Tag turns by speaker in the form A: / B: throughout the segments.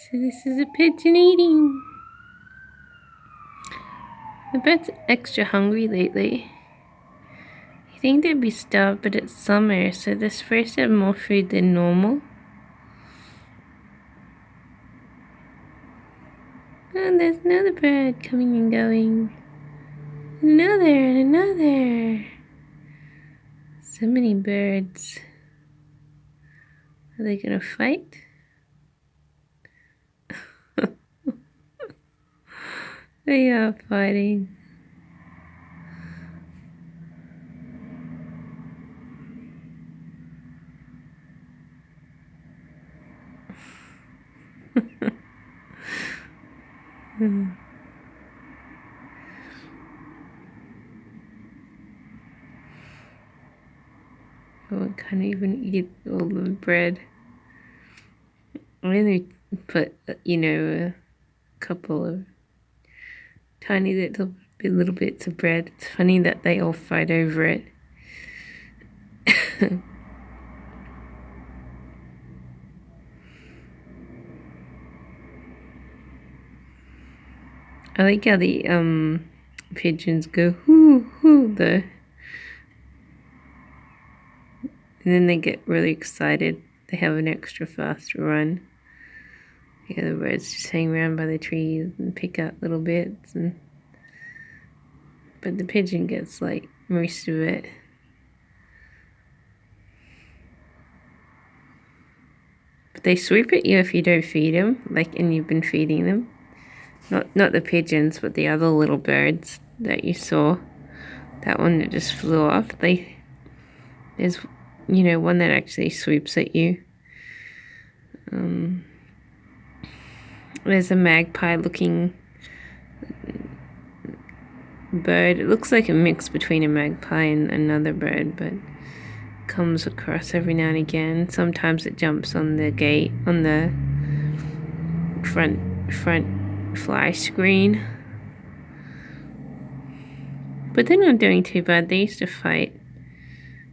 A: So this is a pigeon eating. The bird's extra hungry lately. I think they'd be starved, but it's summer, so they're supposed to have more food than normal. And there's another bird coming and going. Another and another. So many birds. Are they gonna fight? They are fighting. Oh, I can't even eat all the bread. I only put, a couple of tiny little bits of bread. It's funny that they all fight over it. I like how the pigeons go hoo hoo though. And then they get really excited. They have an extra fast run. The other birds just hang around by the trees and pick out little bits, but the pigeon gets like most of it. But they swoop at you if you don't feed them, and you've been feeding them. Not the pigeons, but the other little birds that you saw. That one that just flew off. There's one that actually swoops at you. There's a magpie looking bird. It looks like a mix between a magpie and another bird, but comes across every now and again. Sometimes it jumps on the gate, on the front fly screen. But they're not doing too bad. They used to fight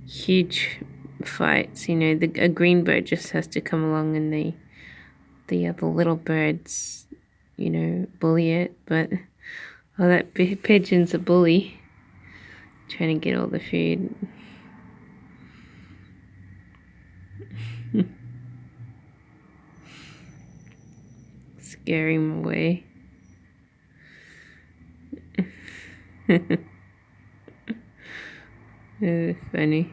A: huge fights. A green bird just has to come along and the other little birds, bully it. But that pigeon's a bully, trying to get all the food. Scare him away. Funny.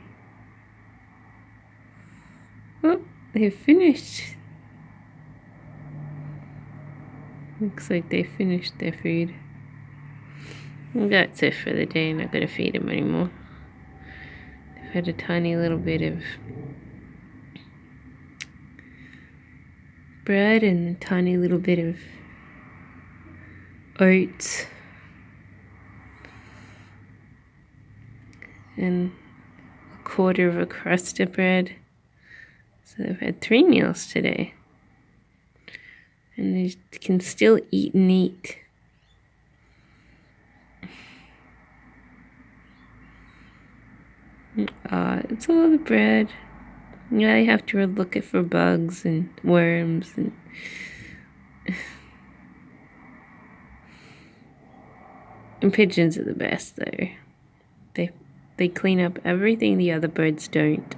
A: Oh, they've finished. Looks like they finished their food. That's it for the day. I'm not going to feed them anymore. They've had a tiny little bit of bread and a tiny little bit of oats and a quarter of a crust of bread. So they've had 3 meals today. And they can still eat and eat. It's all the bread. I have to look for bugs and worms and pigeons are the best though. They clean up everything the other birds don't.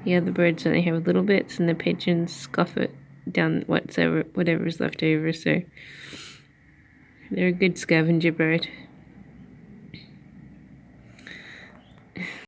A: The other birds only have little bits, and the pigeons scoff it down whatever's left over. So they're a good scavenger bird.